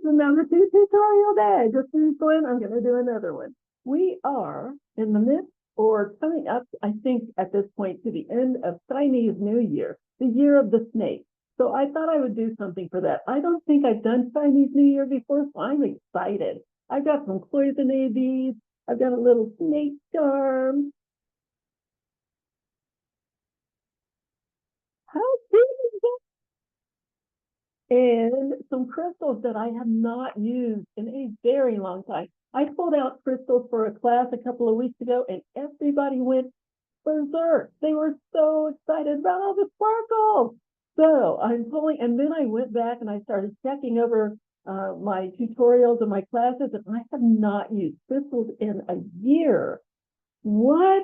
another tutorial day. Just finished one. I'm going to do another one. We are in the midst or coming up, I think, at this point to the end of Chinese New Year, the year of the snake. So I thought I would do something for that. I don't think I've done Chinese New Year before, so I'm excited. I've got some cloisonne beads. I've got a little snake charm. How big is that? And some crystals that I have not used in a very long time. I pulled out crystals for a class a couple of weeks ago, and everybody went berserk. They were so excited about all the sparkles. So I'm pulling, and then I went back and I started checking over my tutorials and my classes, and I have not used crystals in a year. What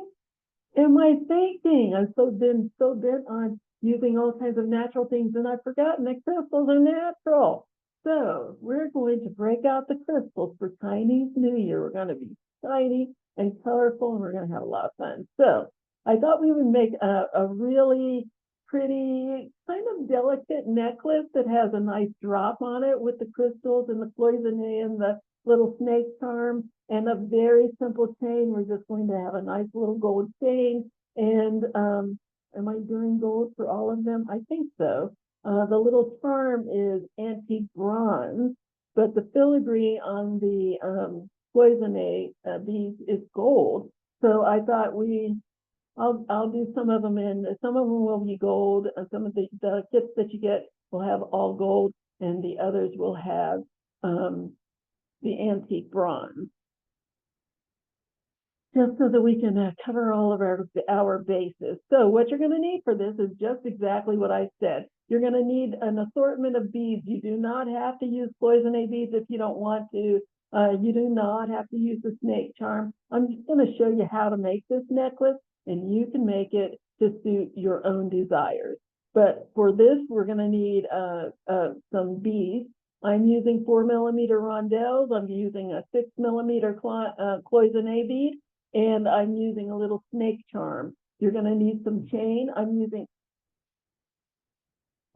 am I thinking? I've been so bent on using all kinds of natural things, and I've forgotten that crystals are natural. So we're going to break out the crystals for Chinese New Year. We're going to be shiny and colorful, and we're going to have a lot of fun. So I thought we would make a really pretty, kind of delicate necklace that has a nice drop on it with the crystals and the cloisonne and the little snake charm and a very simple chain. We're just going to have a nice little gold chain. And am I doing gold for all of them? I think so. The little charm is antique bronze, but the filigree on the cloisonne beads is gold. So I thought I'll do some of them some of them will be gold. Some of the kits that you get will have all gold, and the others will have the antique bronze. Just so that we can cover all of our bases. So what you're going to need for this is just exactly what I said. You're going to need an assortment of beads. You do not have to use cloisonne beads if you don't want to. You do not have to use the snake charm. I'm just going to show you how to make this necklace, and you can make it to suit your own desires. But for this, we're going to need some beads. I'm using 4mm rondelles. I'm using a 6mm cloisonne bead, and I'm using a little snake charm. You're going to need some chain. I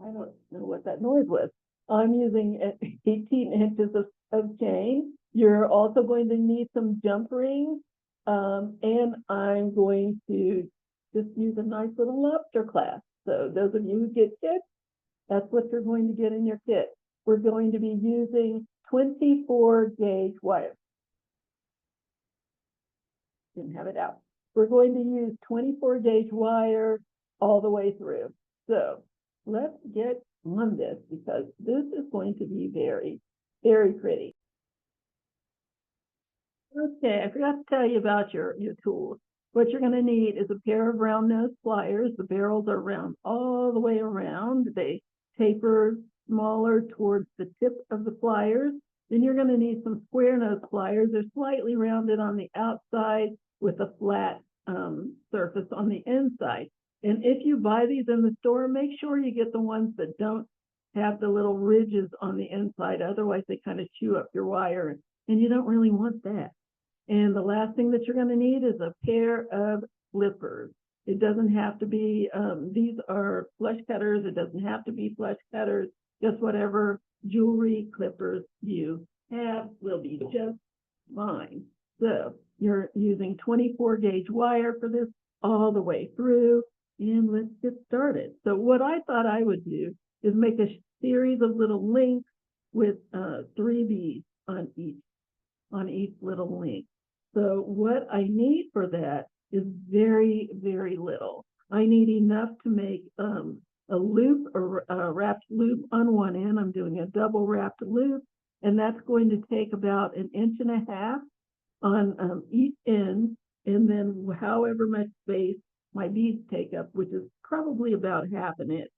don't know what that noise was. I'm using 18 inches of chain. You're also going to need some jump rings, and I'm going to just use a nice little lobster clasp. So those of you who get kits, that's what you're going to get in your kit. We're going to be using 24 gauge wire. Didn't have it out. We're going to use 24 gauge wire all the way through. So let's get on this, because this is going to be very, very pretty. Okay, I forgot to tell you about your tools. What you're going to need is a pair of round nose pliers. The barrels are round all the way around. They taper smaller towards the tip of the pliers. Then you're going to need some square nose pliers. They're slightly rounded on the outside with a flat surface on the inside. And if you buy these in the store, make sure you get the ones that don't have the little ridges on the inside. Otherwise, they kind of chew up your wire, and you don't really want that. And the last thing that you're going to need is a pair of clippers. It doesn't have to be, these are flush cutters. It doesn't have to be flush cutters. Just whatever jewelry clippers you have will be just fine. So you're using 24 gauge wire for this all the way through, and let's get started. So what I thought I would do is make a series of little links with 3 beads on each little link. So what I need for that is very, very little. I need enough to make a loop, or a wrapped loop on one end. I'm doing a double wrapped loop, and that's going to take about 1.5 inches on each end, and then however much space my beads take up, which is probably about 1/2 inch.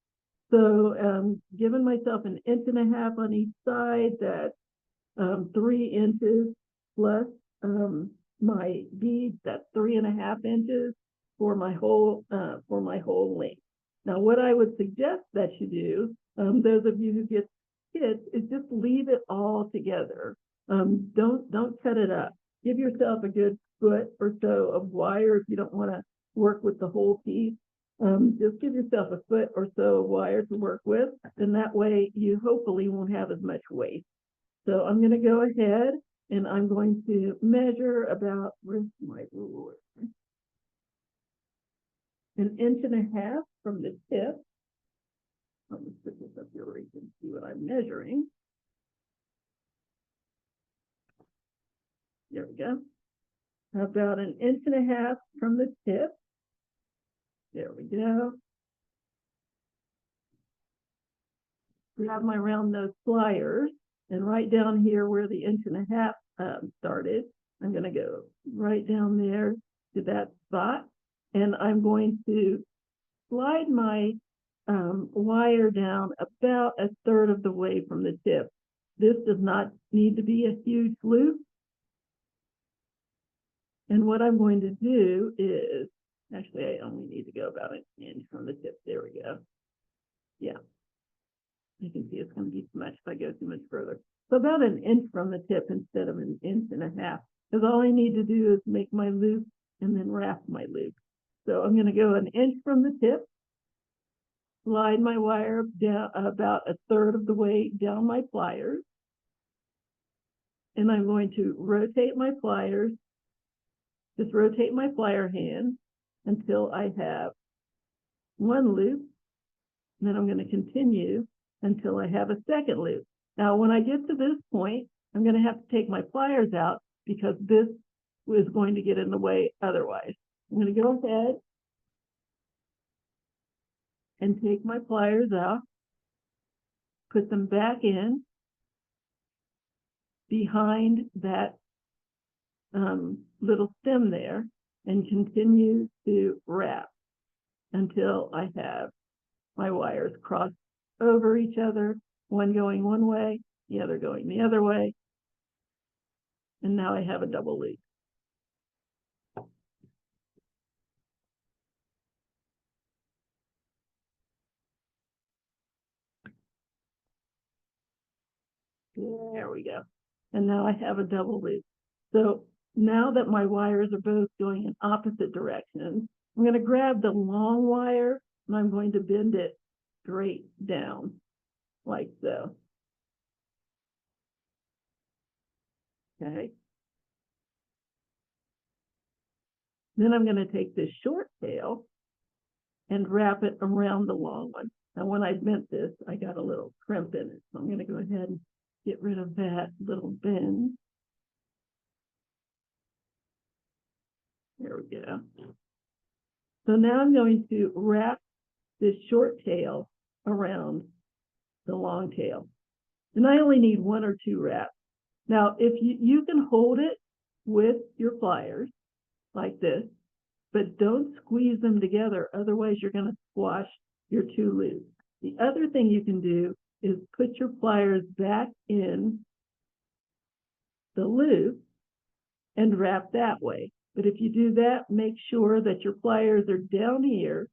So giving myself 1.5 inches on each side, that's 3 inches plus my beads, that's 3.5 inches for my whole length. Now, what I would suggest that you do, those of you who get kits, is just leave it all together. Don't cut it up. Give yourself a good foot or so of wire if you don't want to work with the whole piece. Just give yourself a foot or so of wire to work with, and that way you hopefully won't have as much waste. So I'm going to go ahead and I'm going to measure about, where's my ruler? 1.5 inches from the tip. Let me put this up here where you can see what I'm measuring. There we go. About 1.5 inches from the tip. There we go. Grab my round nose pliers, and right down here where the 1.5 inches started, I'm going to go right down there to that spot, and I'm going to slide my wire down about 1/3 of the way from the tip. This does not need to be a huge loop. And what I'm going to do is, actually, I only need to go about 1 inch from the tip. There we go. Yeah. You can see it's going to be too much if I go too much further. So about 1 inch from the tip instead of 1.5 inches, because all I need to do is make my loop and then wrap my loop. So I'm going to go 1 inch from the tip, slide my wire down about 1/3 of the way down my pliers, and I'm going to rotate my pliers, just rotate my plier hand until I have one loop, and then I'm going to continue until I have a second loop. Now, when I get to this point, I'm going to have to take my pliers out because this is going to get in the way otherwise. I'm going to go ahead and take my pliers out, put them back in behind that little stem there, and continue to wrap until I have my wires crossed over each other, one going one way, the other going the other way, and now I have a double loop. There we go. And now I have a double loop. So now that my wires are both going in opposite directions, I'm going to grab the long wire and I'm going to bend it straight down like so. Okay. Then I'm going to take this short tail and wrap it around the long one. Now, when I bent this, I got a little crimp in it. So I'm going to go ahead and get rid of that little bend. There we go. So now I'm going to wrap this short tail around the long tail. And I only need 1 or 2 wraps. Now, if you can hold it with your pliers like this, but don't squeeze them together. Otherwise, you're going to squash your 2 loops. The other thing you can do is put your pliers back in the loop and wrap that way. But if you do that, make sure that your pliers are down here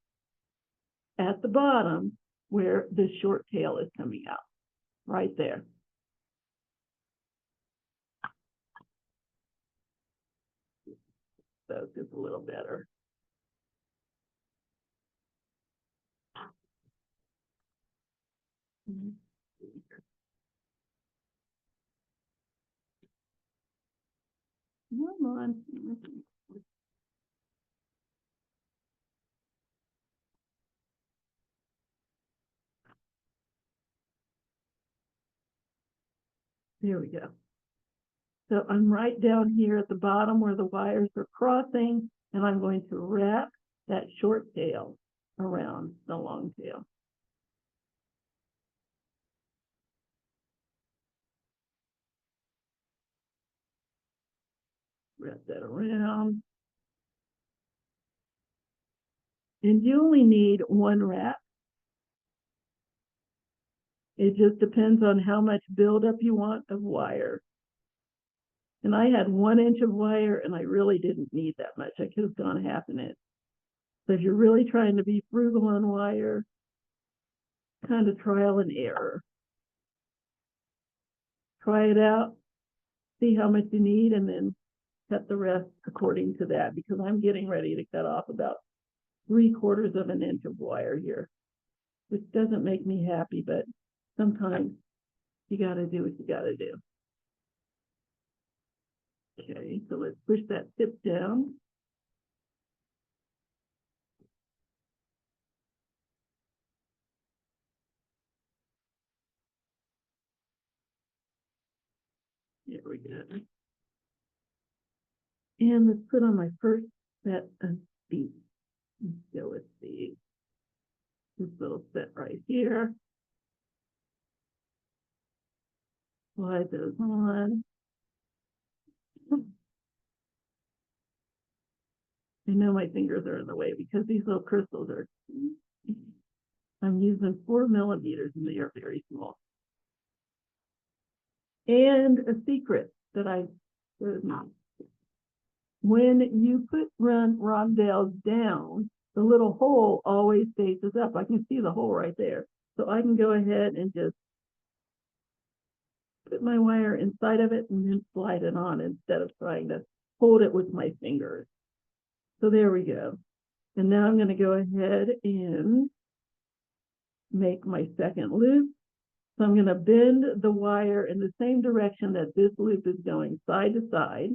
at the bottom where the short tail is coming out, right there. So it's just a little better. Come on. There we go. So I'm right down here at the bottom where the wires are crossing, and I'm going to wrap that short tail around the long tail. Wrap that around. And you only need 1 wrap. It just depends on how much buildup you want of wire. And I had 1 inch of wire, and I really didn't need that much. I could have gone 1/2 inch. So if you're really trying to be frugal on wire, kind of trial and error. Try it out, see how much you need, and then cut the rest according to that, because I'm getting ready to cut off about 3/4 of an inch of wire here, which doesn't make me happy, but sometimes you got to do what you got to do. Okay, so let's push that tip down. There we go. And let's put on my first set of beads. So let's see, this little set right here. Slide those on. I know my fingers are in the way because these little crystals are, I'm using 4 millimeters and they are very small. And a secret that I, when you put rondelles down, the little hole always faces up. I can see the hole right there. So I can go ahead and just put my wire inside of it and then slide it on instead of trying to hold it with my fingers. So there we go. And now I'm going to go ahead and make my second loop. So I'm going to bend the wire in the same direction that this loop is going, side to side.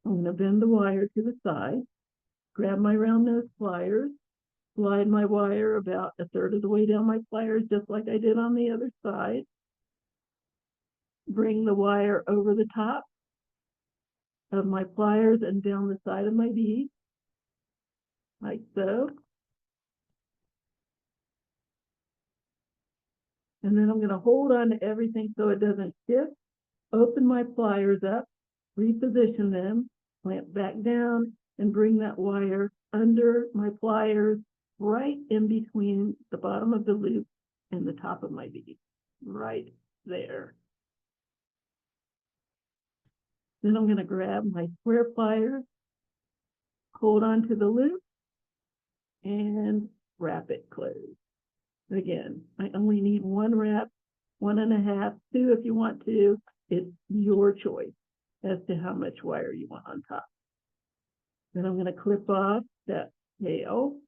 I'm going to bend the wire to the side, grab my round nose pliers, slide my wire about 1/3 of the way down my pliers, just like I did on the other side. Bring the wire over the top of my pliers and down the side of my bead, like so. And then I'm going to hold on to everything so it doesn't shift. Open my pliers up, reposition them, clamp back down, and bring that wire under my pliers right in between the bottom of the loop and the top of my bead, right there. Then I'm going to grab my square pliers, hold on to the loop, and wrap it closed. Again, I only need 1 wrap, 1.5, 2 if you want to. It's your choice as to how much wire you want on top. Then I'm going to clip off that tail.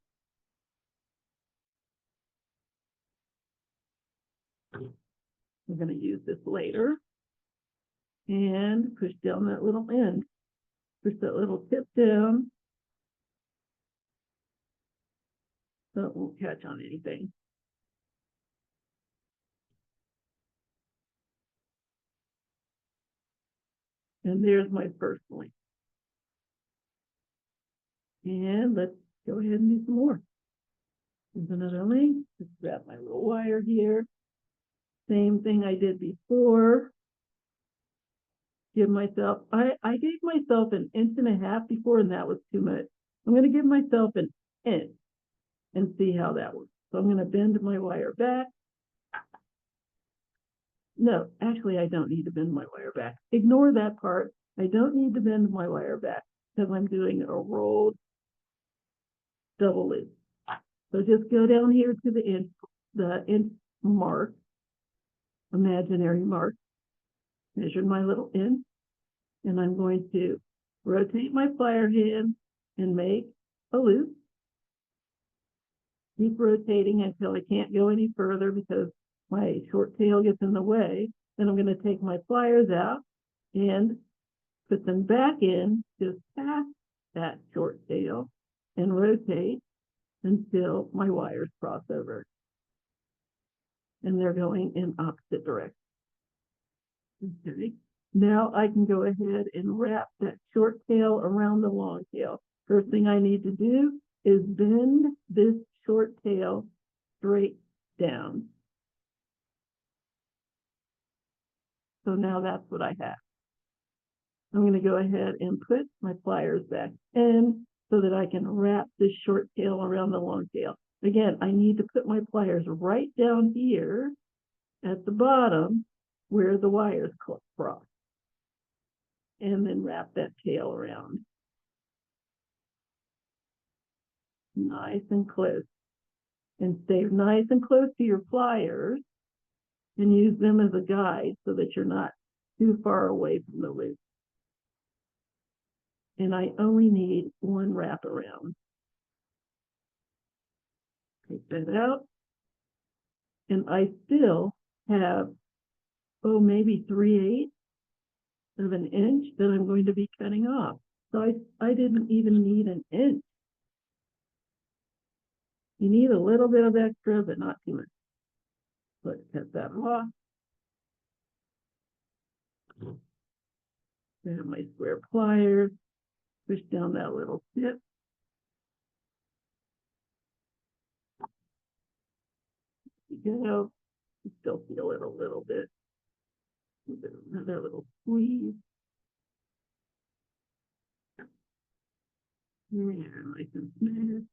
We're going to use this later. And push down that little end. Push that little tip down so it won't catch on anything. And there's my first link. And let's go ahead and do some more. There's another link. Just grab my little wire here. Same thing I did before. Give myself, I gave myself 1.5 inches before, and that was too much. I'm going to give myself 1 inch and see how that works. So I'm going to bend my wire back. No, actually, I don't need to bend my wire back. Ignore that part. I don't need to bend my wire back because I'm doing a rolled double loop. So just go down here to the inch mark, imaginary mark, measure my little inch, and I'm going to rotate my plier hand and make a loop. Keep rotating until I can't go any further because my short tail gets in the way. Then I'm going to take my pliers out and put them back in just past that short tail and rotate until my wires cross over. And they're going in opposite directions. Okay. Now I can go ahead and wrap that short tail around the long tail. First thing I need to do is bend this short tail straight down. So now that's what I have. I'm going to go ahead and put my pliers back in so that I can wrap this short tail around the long tail. Again, I need to put my pliers right down here at the bottom where the wires cross. And then wrap that tail around. Nice and close. And stay nice and close to your pliers and use them as a guide so that you're not too far away from the loop. And I only need 1 wrap around. Take that out. And I still have, maybe 3/8 of an inch that I'm going to be cutting off. So I didn't even need an inch. You need a little bit of extra, but not too much. Let's cut that off. Grab my square pliers, push down that little tip. You know, you still feel it a little bit. Another little squeeze. And nice and smooth.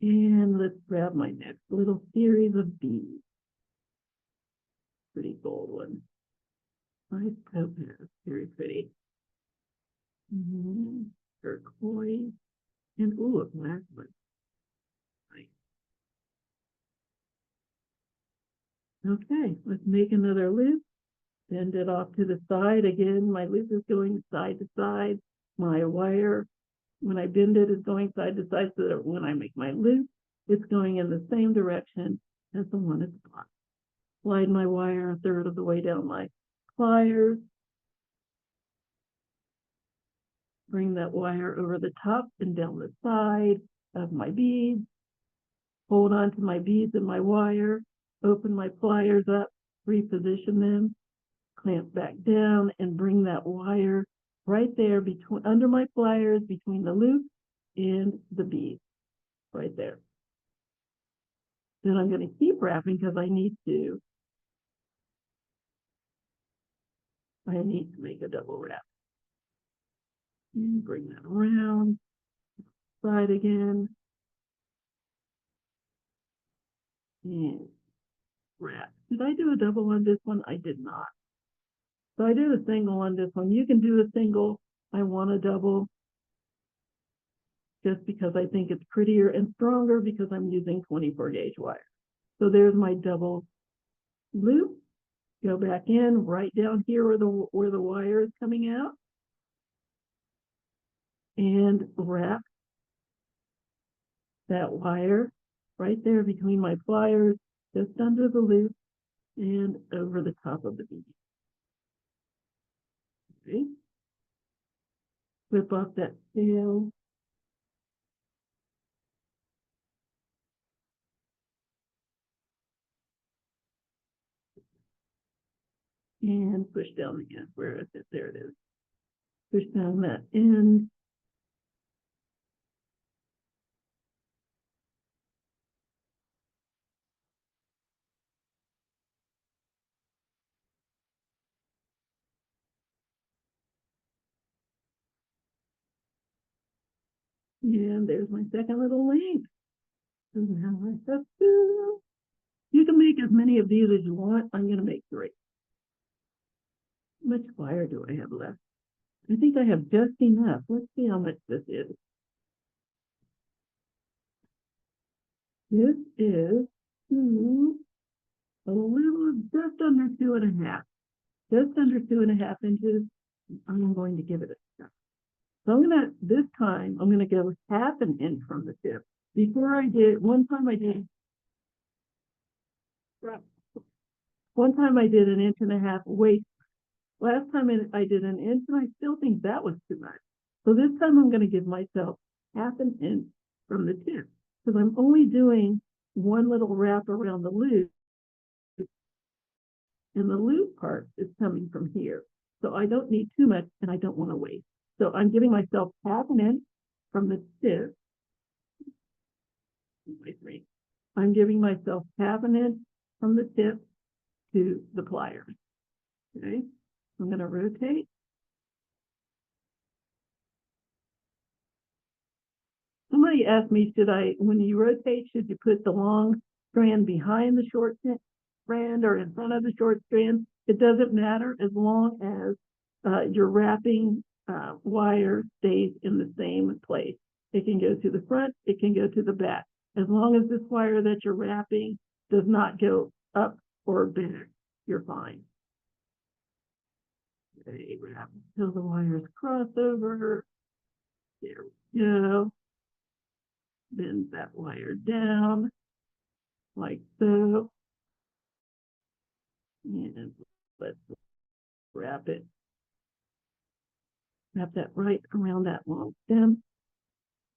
And let's grab my next little series of beads. Pretty gold one. Nice topaz, very pretty. Turquoise. And ooh, a black one. Nice. Okay, let's make another loop. Bend it off to the side. Again, my loop is going side to side. My wire, when I bend it, is going side to side, so that when I make my loop, it's going in the same direction as the one at the bottom. Slide my wire a third of the way down my pliers. Bring that wire over the top and down the side of my beads. Hold on to my beads and my wire. Open my pliers up, reposition them, clamp back down, and bring that wire right there between under my pliers, between the loop and the bead, right there. Then I'm going to keep wrapping because I need to make a double wrap. And bring that around, side again, and wrap. Did I do a double on this one? I did not. So I did a single on this one. You can do a single. I want a double just because I think it's prettier and stronger because I'm using 24 gauge wire. So there's my double loop. Go back in, right down here where the wire is coming out, and wrap that wire right there between my pliers, just under the loop and over the top of the bead. Okay. Flip off that tail. And push down the end. Where is it? There it is. Push down that end. And there's my second little link. So now I have two. You can make as many of these as you want. I'm going to make 3. How much wire do I have left? I think I have just enough. Let's see how much this is. This is a little, just under 2.5. Just under 2.5 inches. I'm going to give it a shot. So this time, I'm going to go 1/2 inch from the tip. Before I did, one time I did 1.5 inches waist. Last time I did 1 inch, and I still think that was too much. So this time I'm going to give myself 1/2 inch from the tip, because I'm only doing one little wrap around the loop, and the loop part is coming from here. So I don't need too much, and I don't want to waste. So I'm giving myself 1/2 inch from the tip. I'm giving myself 1/2 inch from the tip to the pliers. Okay, I'm going to rotate. Somebody asked me, when you rotate, should you put the long strand behind the short strand or in front of the short strand? It doesn't matter as long as your wrapping wire stays in the same place. It can go to the front, it can go to the back. As long as this wire that you're wrapping does not go up or back, you're fine. Okay, wrap until the wires cross over. There we go. Bend that wire down like so. And let's wrap it Wrap that right around that long stem.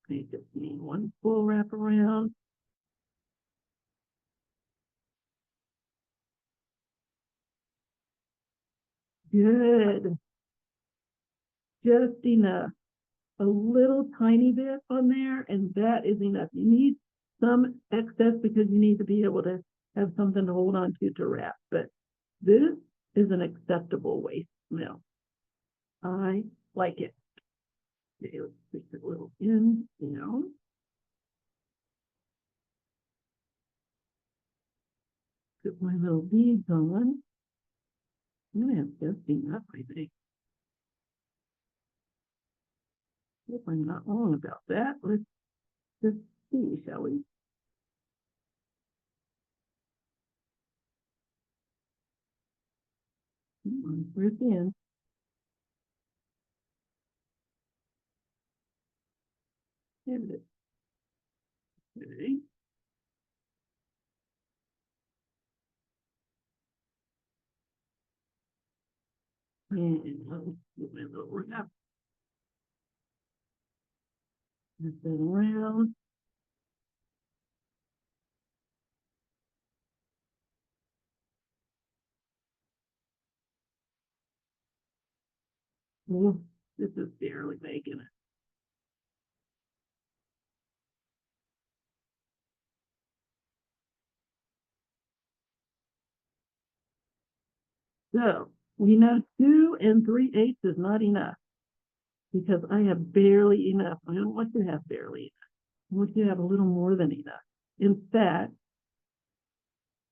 I just need one full wrap around. Good. Just enough. A little tiny bit on there, and that is enough. You need some excess because you need to be able to have something to hold on to wrap. But this is an acceptable waist smell. I like it. Okay, let's stick a little in down. Put my little beads on. I'm gonna have just enough, I think. If I'm not wrong about that, let's just see, shall we? Come on, where's the end? There it is. Okay. And I'll put my little wrap. Wrap that around. Oh, this is barely making it. So we know 2 3/8 is not enough because I have barely enough. I don't want you to have barely enough. I want you to have a little more than enough. In fact,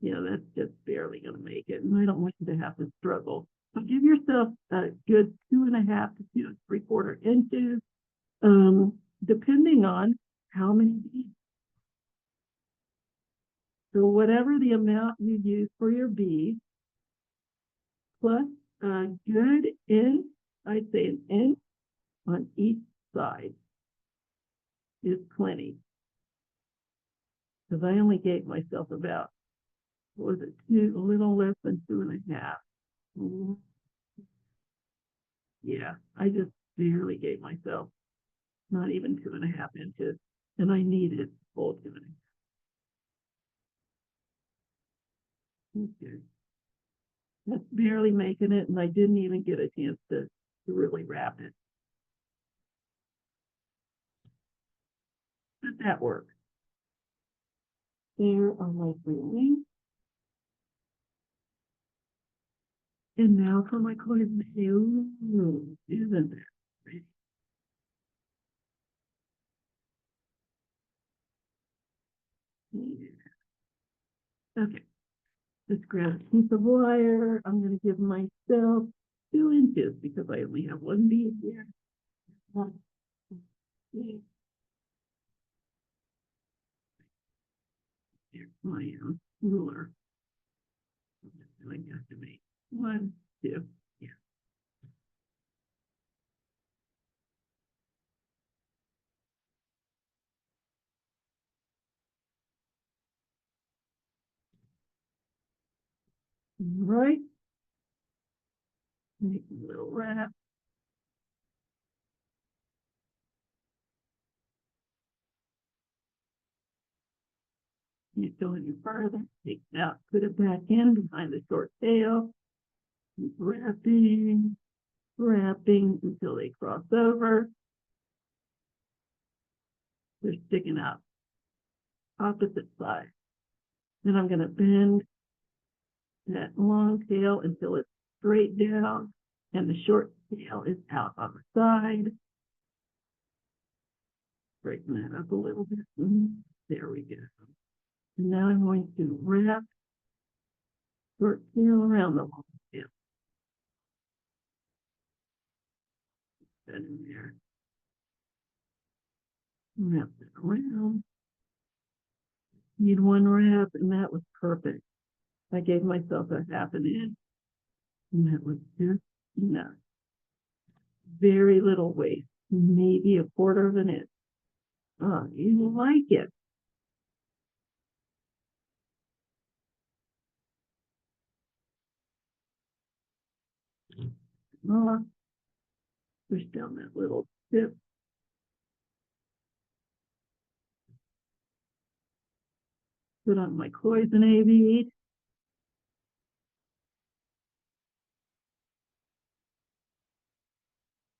that's just barely going to make it. And I don't want you to have to struggle. So give yourself a good 2.5 to 2 3/4 inches, depending on how many beads. So whatever the amount you use for your beads, plus a good inch, I'd say an inch on each side is plenty. Because I only gave myself about, what was it, a little less than 2.5. Yeah, I just barely gave myself not even 2.5 inches, and I needed full 2.5. Okay. That's barely making it, and I didn't even get a chance to really wrap it. But that worked. There are my 3 wings. And now for my coin. Ooh, isn't that pretty? Yeah. Okay, let's grab a piece of wire. I'm going to give myself 2 inches because I only have one bead here. Here's my ruler. I'm just doing that to me. 1, 2, yeah. Right. Make a little wrap. Can't go any further. Take it out, put it back in behind the short tail. Keep wrapping, wrapping until they cross over. They're sticking out opposite side. Then I'm going to bend that long tail until it's straight down and the short tail is out on the side. Straighten that up a little bit. There we go. And now I'm going to wrap short tail around the long tail. That in there. Wrap it around. Need one wrap, and that was perfect. I gave myself a 1/2 inch, and that was just enough. Very little waste, maybe a 1/4 inch. Oh, you like it. Oh, Push down that little tip. Put on my cloisonne bead.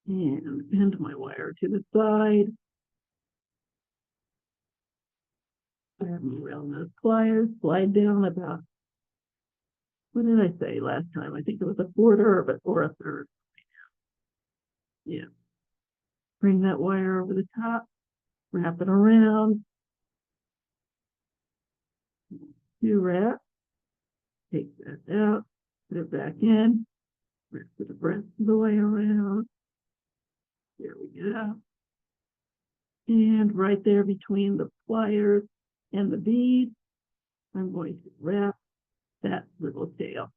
And bend my wire to the side. Grab me around those pliers, slide down about, what did I say last time? I think it was a quarter or a third. Yeah. Bring that wire over the top, wrap it around. Do wrap. Take that out, put it back in, wrap it the rest of the way around. There we go. And right there between the pliers and the bead, I'm going to wrap that little tail.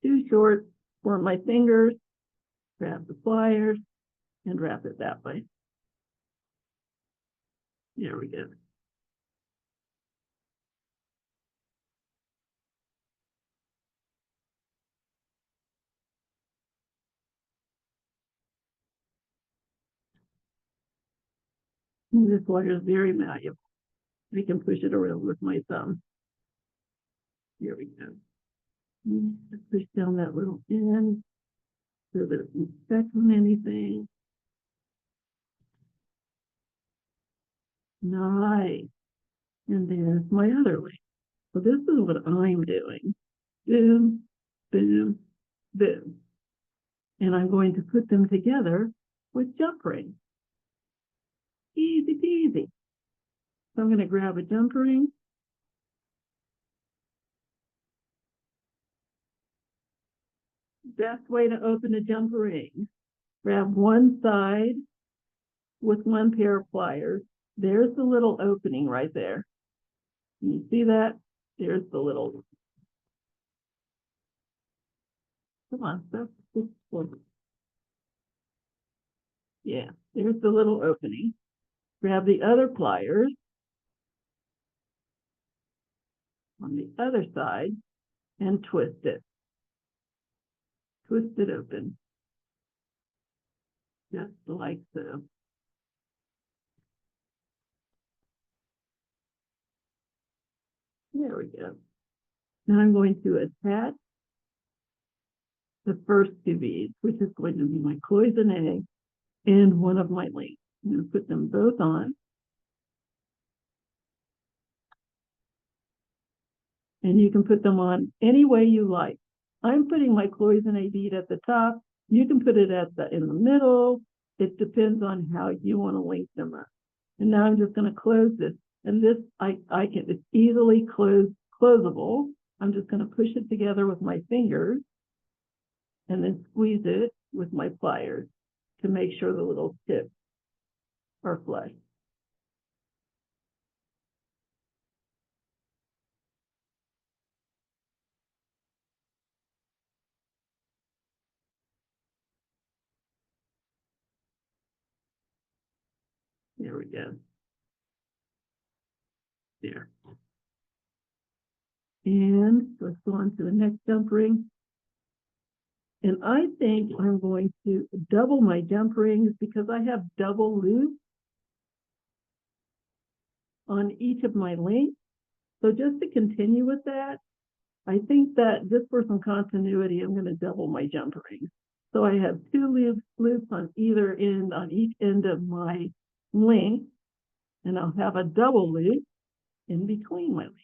Too short for my fingers, grab the pliers and wrap it that way. There we go. And this wire is very malleable. I can push it around with my thumb. Here we go. And push down that little end so that it won't affect on anything. Nice. And there's my other link. So this is what I'm doing. Boom, boom, boom. And I'm going to put them together with jump rings. Easy peasy. So I'm going to grab a jump ring. Best way to open a jump ring. Grab one side with one pair of pliers. There's the little opening right there. You see that? There's the little. Come on, that's yeah, there's the little opening. Grab the other pliers on the other side and twist it. Twist it open. Just like so. There we go. Now I'm going to attach the first two beads, which is going to be my cloisonne and one of my links. I'm going to put them both on. And you can put them on any way you like. I'm putting my cloisonne bead at the top. You can put it in the middle. It depends on how you want to link them up. And now I'm just going to close this. And this, it's easily closable. I'm just going to push it together with my fingers and then squeeze it with my pliers to make sure the little tips are flush. There we go. There. And let's go on to the next jump ring. And I think I'm going to double my jump rings because I have double loops on each of my links. So just to continue with that, I think that just for some continuity, I'm going to double my jump rings. So I have two loops on either end, on each end of my link, and I'll have a double loop in between my links.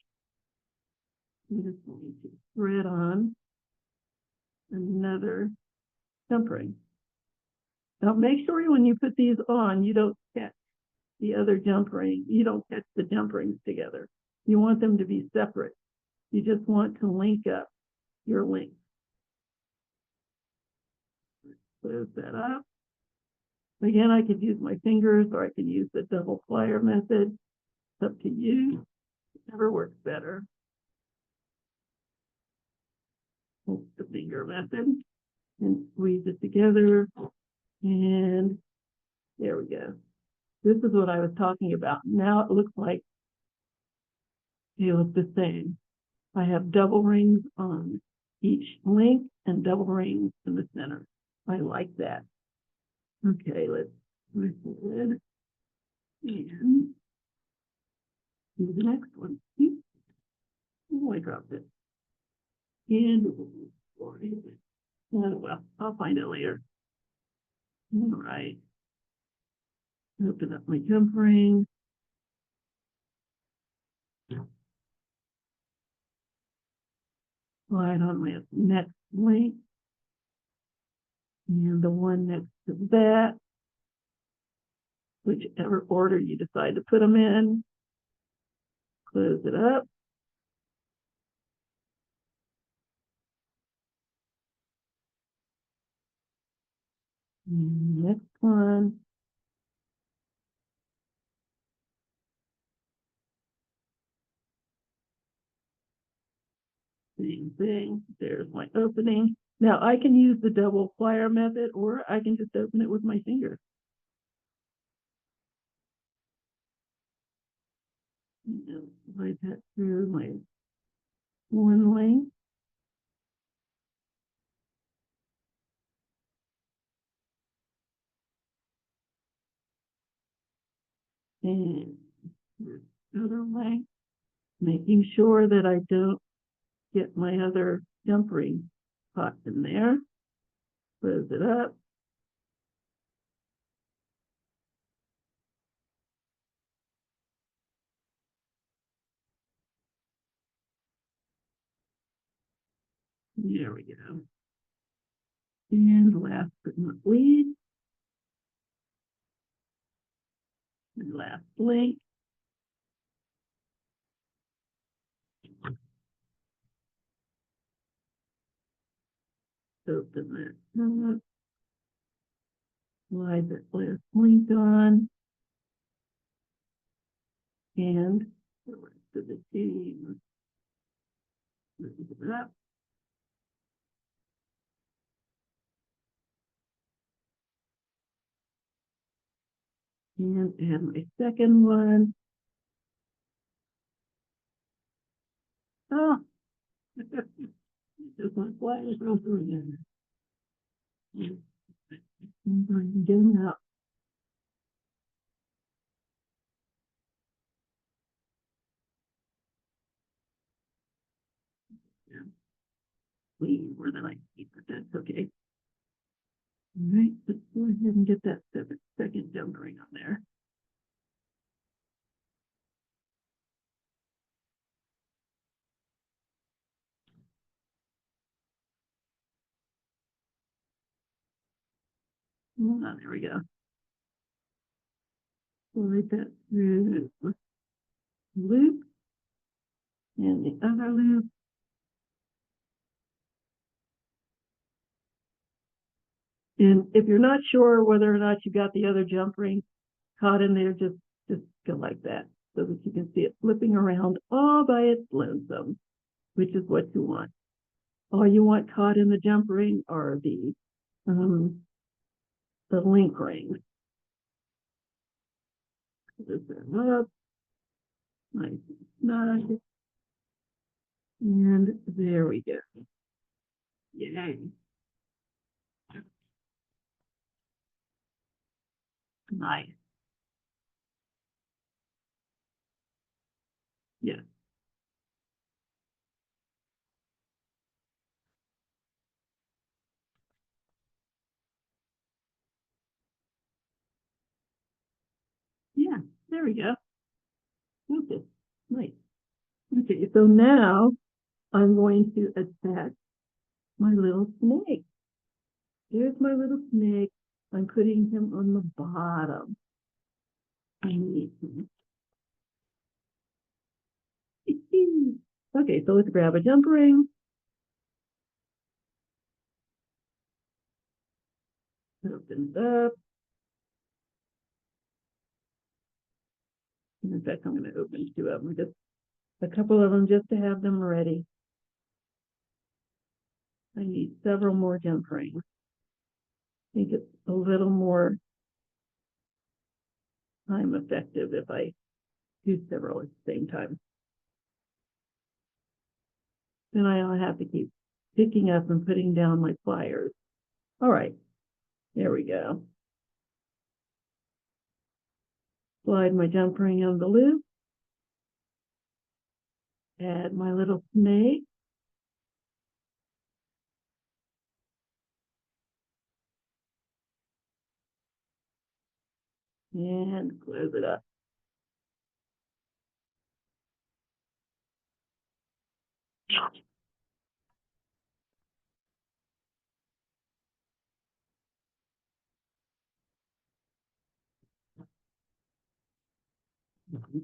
I'm just going to thread on another jump ring. Now make sure when you put these on, you don't catch the other jump ring. You don't catch the jump rings together. You want them to be separate. You just want to link up your links. Close that up. Again, I could use my fingers or I could use the double plier method. It's up to you. Whatever works better. The finger method and squeeze it together. And there we go. This is what I was talking about. Now it looks like they look the same. I have double rings on each link and double rings in the center. I like that. Okay, let's move forward and do the next one. Oh, I dropped it. And oh, well, I'll find it later. All right. Open up my jump ring. Slide on my next link. And the one next to that, whichever order you decide to put them in. Close it up. And next one. Same thing. There's my opening. Now I can use the double plier method, or I can just open it with my finger. And slide that through my one link. And the other link, making sure that I don't get my other jump ring caught in there. Close it up. There we go. And last but not least, the last link. Open that up. Slide that last link on. And the rest of the team. Move it up. And add my second one. Oh, just my flag through again. I'm going to get them out. Clean more than I need, but that's okay. All right, let's go ahead and get that second jump ring on there. Oh, there we go. Slide that through the loop and the other loop. And if you're not sure whether or not you got the other jump ring caught in there, just go like that so that you can see it flipping around all by its lonesome, which is what you want. All you want caught in the jump ring are the link rings. This up, nice and snug, and there we go. Yay! Nice. Yes. Yeah. There we go. Okay. Nice. Okay. So now I'm going to attach my little snake. There's my little snake. I'm putting him on the bottom. Okay, so let's grab a jump ring. Open it up. In fact, I'm going to open two of them, just a couple of them just to have them ready. I need several more jump rings. I think it's a little more time effective if I do several at the same time. Then I don't have to keep picking up and putting down my pliers. All right, there we go. Slide my jump ring on the loop. Add my little snake. And close it up.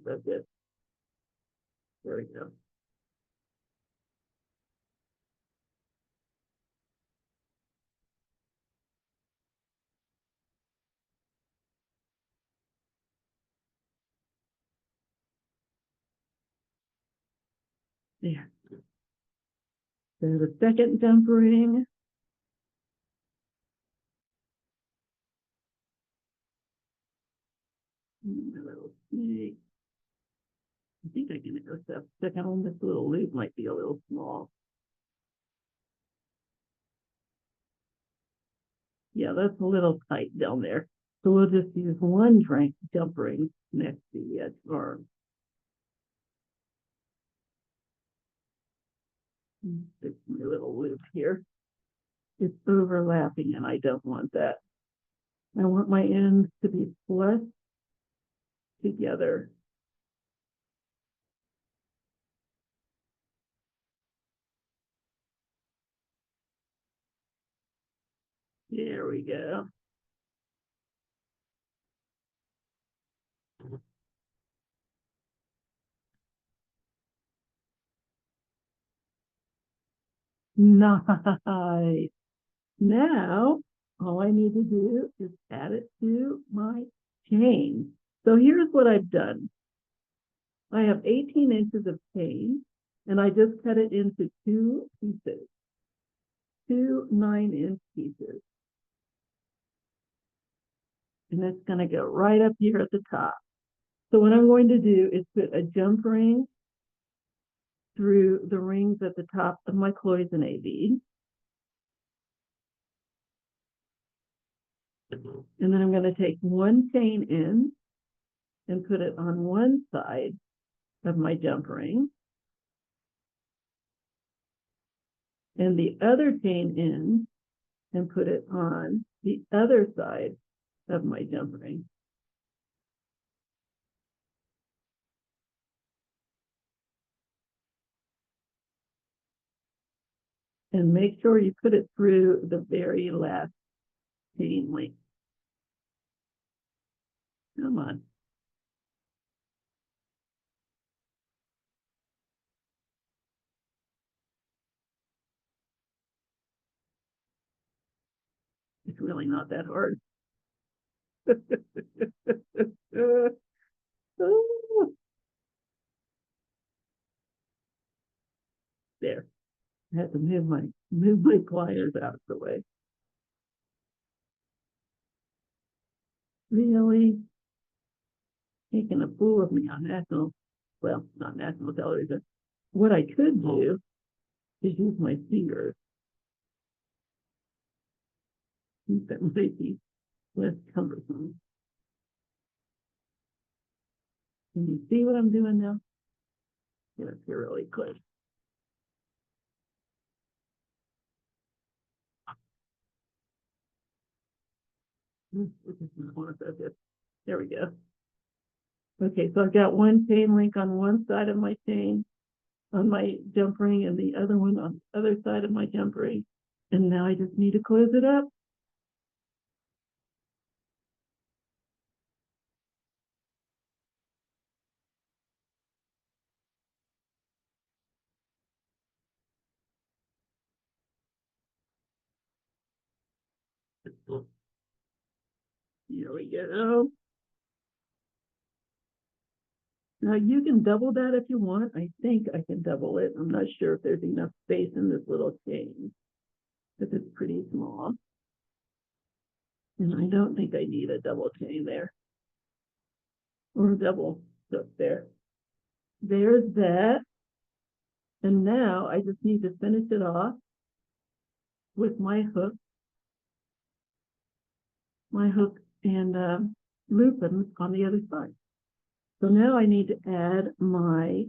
That's it. There we go. There. There's a second jump ring. A little snake. I think I can adjust that second one. This little loop might be a little small. Yeah, that's a little tight down there. So we'll just use one jump ring next to the arm. Fix my little loop here. It's overlapping and I don't want that. I want my ends to be flush together. There we go. Nice. Now, all I need to do is add it to my chain. So here's what I've done. I have 18 inches of chain, and I just cut it into two pieces, two 9-inch pieces. And it's going to go right up here at the top. So what I'm going to do is put a jump ring through the rings at the top of my cloisonne bead. And then I'm going to take one chain in and put it on one side of my jump ring. And the other chain in and put it on the other side of my jump ring. And make sure you put it through the very last chain link. Come on. It's really not that hard. There. I had to move my pliers out of the way. Really? Making a fool of me on not national television. What I could do is use my fingers. That might be less cumbersome. Can you see what I'm doing now? Get up here really close. There we go. Okay, so I've got one chain link on one side of my chain, on my jump ring, and the other one on the other side of my jump ring. And now I just need to close it up. Here we go. Now you can double that if you want. I think I can double it. I'm not sure if there's enough space in this little chain, because it's pretty small. And I don't think I need a double chain there. Or a double hook there. There's that. And now I just need to finish it off with my hook and loop them on the other side. So now I need to add my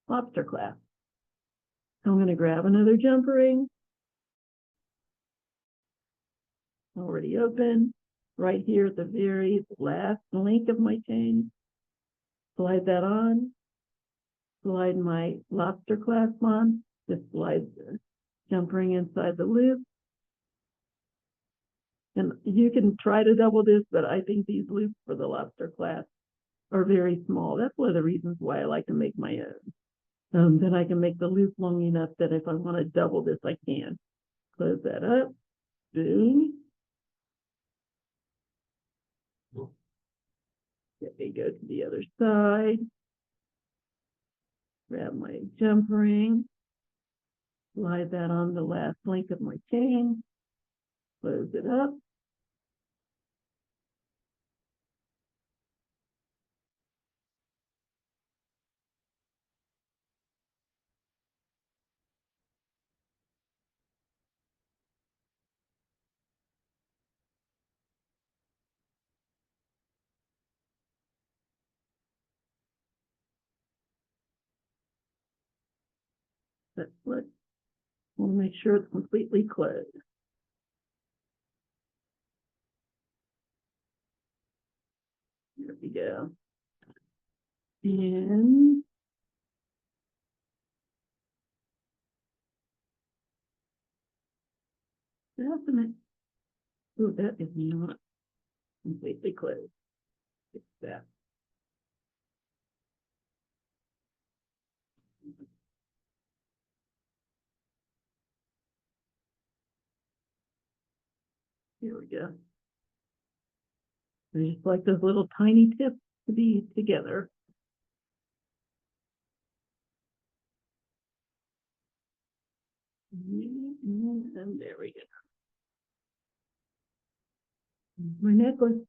lobster clasp. I'm going to grab another jump ring, already open, right here at the very last link of my chain. Slide that on, slide my lobster clasp on, just slide the jump ring inside the loop. And you can try to double this, but I think these loops for the lobster clasp are very small. That's one of the reasons why I like to make my own. Then I can make the loop long enough that if I want to double this, I can. Close that up. Boom. Let me go to the other side. Grab my jump ring. Slide that on the last link of my chain. Close it up. That's what. I want to make sure it's completely closed. There we go. And definitely. Oh, that is not completely closed. Fix that. Here we go. I just like those little tiny tips to be together. And there we go. My necklace.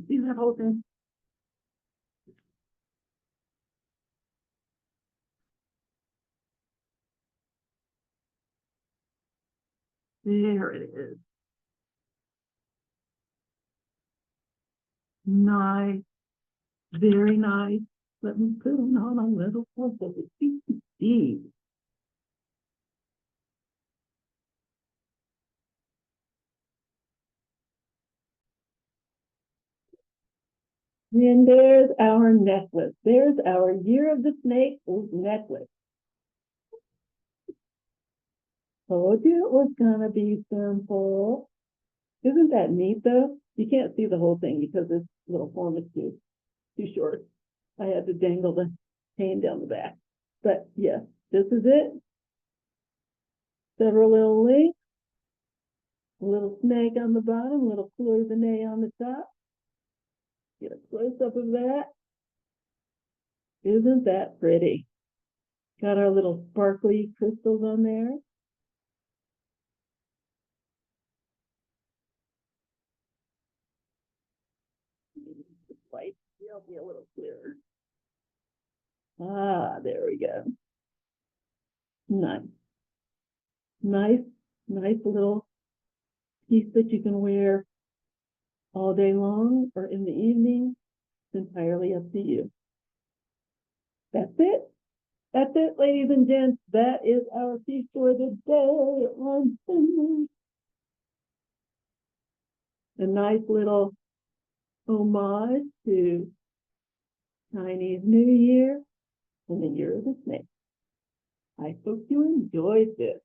See that whole thing? There it is. Nice. Very nice. Let me put them on a little so that you can see. And there's our necklace. There's our Year of the Snake necklace. Told you it was gonna be simple. Isn't that neat though? You can't see the whole thing because this little form is too short. I had to dangle the chain down the back. But yes, this is it. Several little links, a little snake on the bottom, a little fleur de nez on the top. Get a close up of that. Isn't that pretty? Got our little sparkly crystals on there. Light, help me a little clearer. Ah, there we go. Nice. Nice little piece that you can wear all day long or in the evening. It's entirely up to you. That's it. That's it, ladies and gents. That is our piece for the day. A nice little homage to Chinese New Year and the Year of the Snake. I hope you enjoyed this.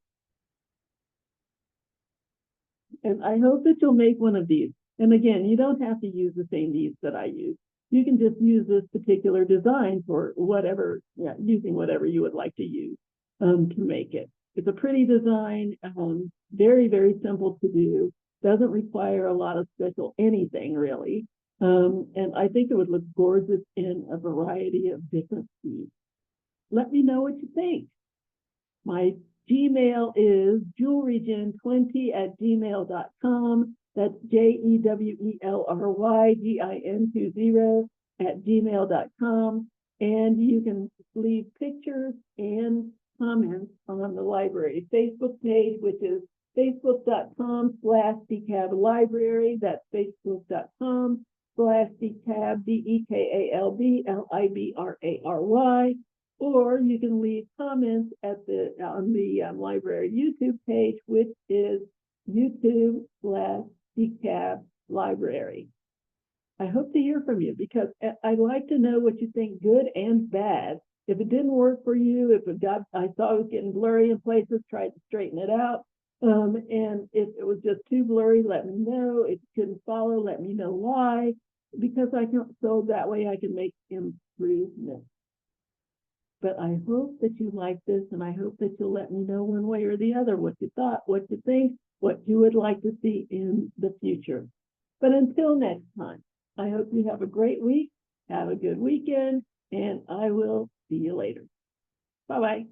And I hope that you'll make one of these. And again, you don't have to use the same beads that I use. You can just use this particular design for whatever, using whatever you would like to use to make it. It's a pretty design, very, very simple to do. Doesn't require a lot of special anything really. And I think it would look gorgeous in a variety of different beads. Let me know what you think. My Gmail is jewelrygen20@gmail.com. That's JEWELRYGIN20@gmail.com. And you can leave pictures and comments on the library Facebook page, which is facebook.com/DeKalb Library. That's facebook.com/DeKalb, DEKALB Or you can leave comments on the library YouTube page, which is YouTube/DeKalb Library. I hope to hear from you because I'd like to know what you think, good and bad. If it didn't work for you, if I saw it was getting blurry in places, tried to straighten it out. And if it was just too blurry, let me know. If you couldn't follow, let me know why. Because so that way I can make improvements. But I hope that you like this, and I hope that you'll let me know one way or the other what you thought, what you think, what you would like to see in the future. But until next time, I hope you have a great week, have a good weekend, and I will see you later. Bye-bye.